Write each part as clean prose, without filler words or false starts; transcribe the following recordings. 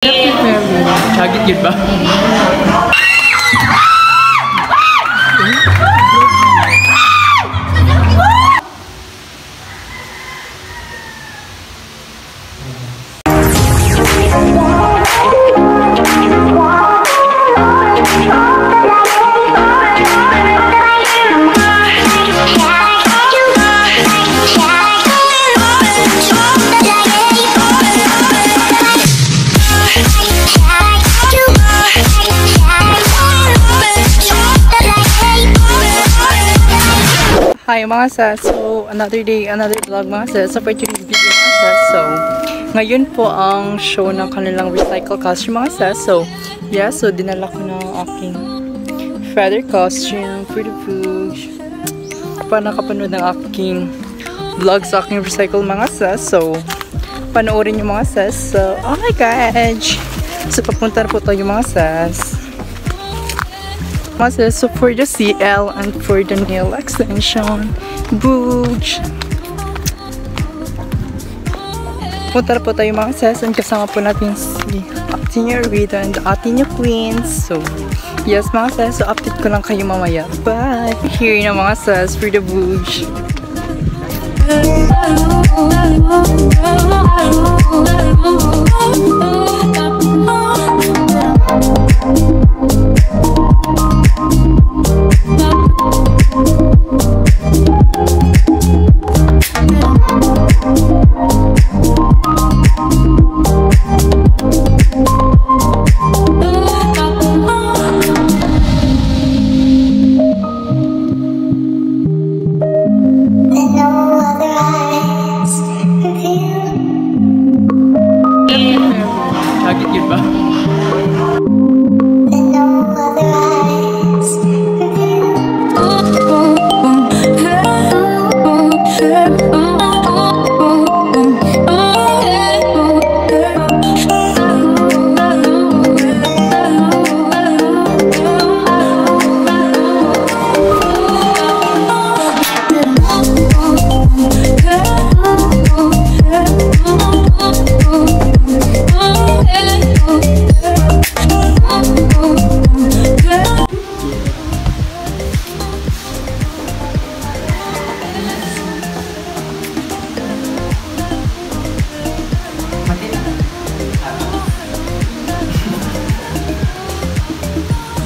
Kaget yun ba? Hi mga sis, so another day, another vlog mga sis. So for today's video mga sis, so ngayon po ang show ng kanilang recycle costume mga sis. So yeah, so dinala ko ng aking feather costume for the food para nakapanood ng aking vlog sa aking recycle mga sis. So panoorin nyo mga sis. So oh my gosh, so papunta na po tayo mga sis. So for the CL and for the nail extension, booge. Punta po tayo mga sis, and kasama po natin si Ate niya Rita and Ate niya Queens. So yes mga sis, so update ko lang kayo mamaya. Bye! Here na mga sis for the booge. Kaget yun ba?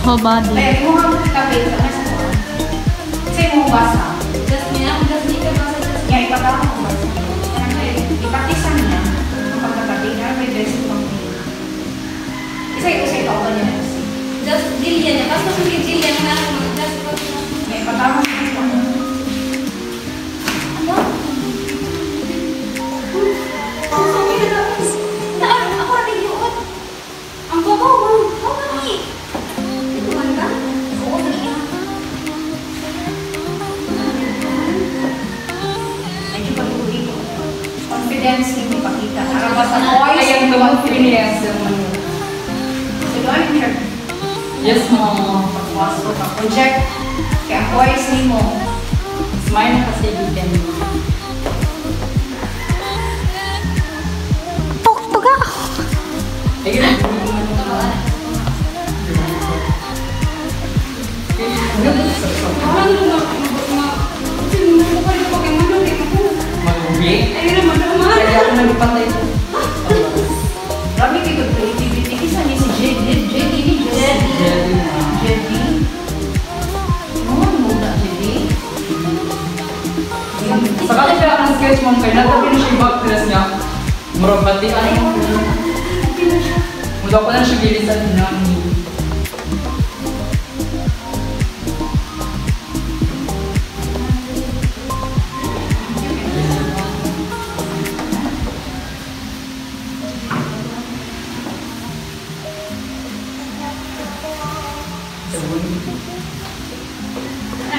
Whole body. Ay, mo nga kapit sa mas ko. Kasi mo basa. Just niya, just niya basa. Just niya, ipatawa mo basa. Kasi ipatisan niya. Ang pagkatabi na, may best pang niya. Isa-isa ito niya. Just Jillian niya. Basta kung Jillian na, just niya, ipatawa mo basa. Ano? Gusto niya na dapat. Ako natin yun. Ang babaw. How many? Confidence ni ipakita. Para basta voice. Ayan the confidence. So doon niya. Yes mo. Pagpasok ka project. Kaya voice ni mo. Smile na kasi bitin. Tuga! Ayun. Kaya ako nagpatay ko. Rami kayo creativity. Isa niya si Jedi. Ano muna Jedi? Sakali siya ang sketch mo kaya natabi na siya yung backdress niya. Murag bati ano. Mula pa na siya gilisan na.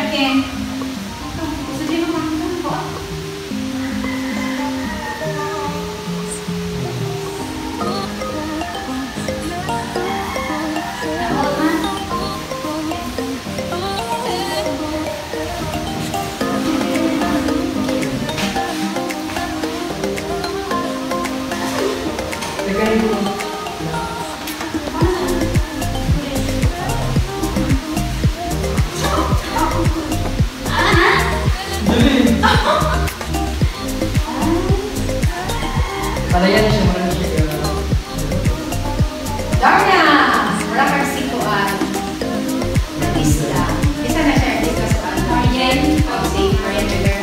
Okay. Gusto din naman ko. Malayan siya, marami siya. Darna! Wala kang situan. Artista. Isa na siya artista sa Marian. Pag-si Marian Jagger.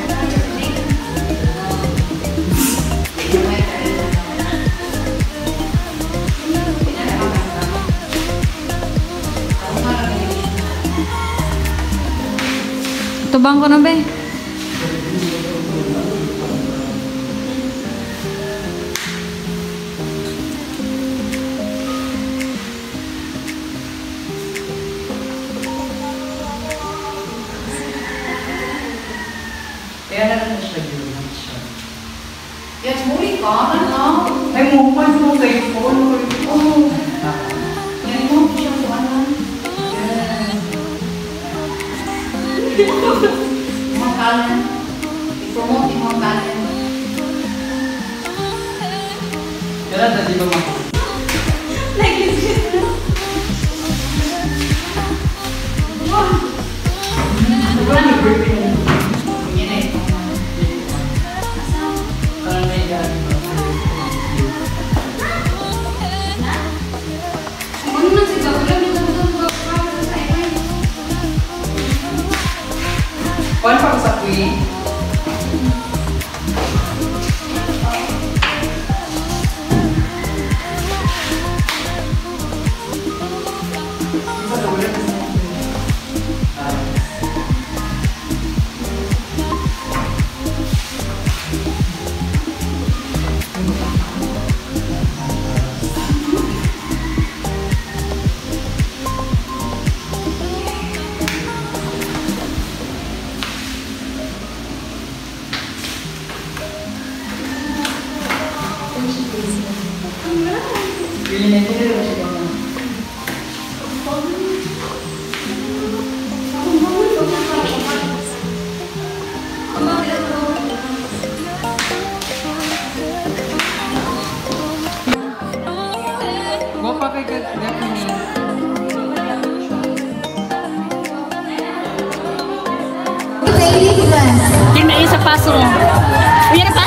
Tubang ko na ba eh? Kaya na lang siya yun. Yan, muli ka. Ano? Ay, mukha mo kayo po. Oh. Yan mo. Siya po ano? Imong talent. I-promote imong talent. Kaya na, di ba mga? Like it's just... Wow. Ano ba yung birthday mo? Yan eh. Parang may gano'n ba? Ano na si Gabriel? May Gabriel sa iwan. Kuhan pa ko sa queen. Pili na ito rin siya naman. Guwapa kay Gagini. Yung na isa paso. Uyan na pa?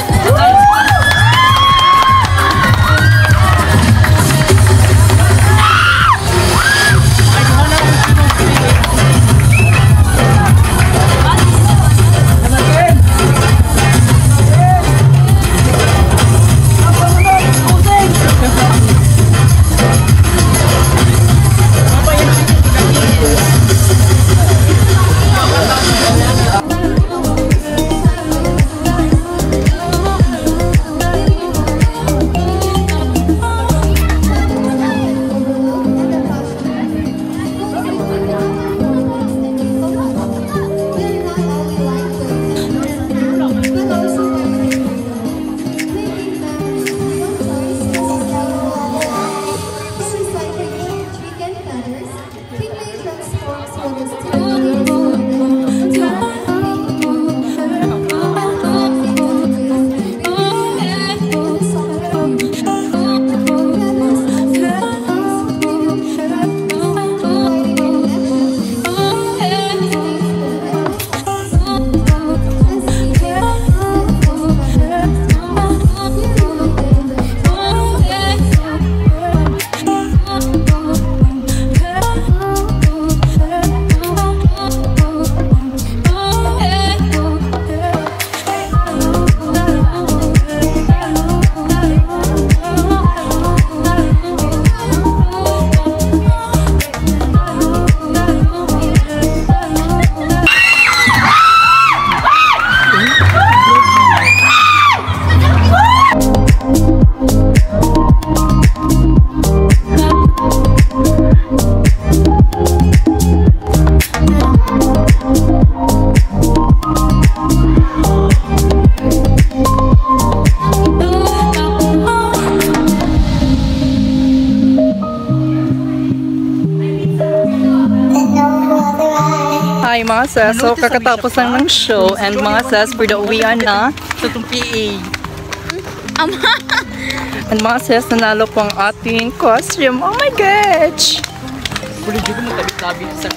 Hi mga sis, so kakatapos lang ng show and mga sis, for the uwian na sa itong PA. And mga sis, nanalo po ang ating costume. Oh my gosh! Pwede dito mo tabi-tabi sa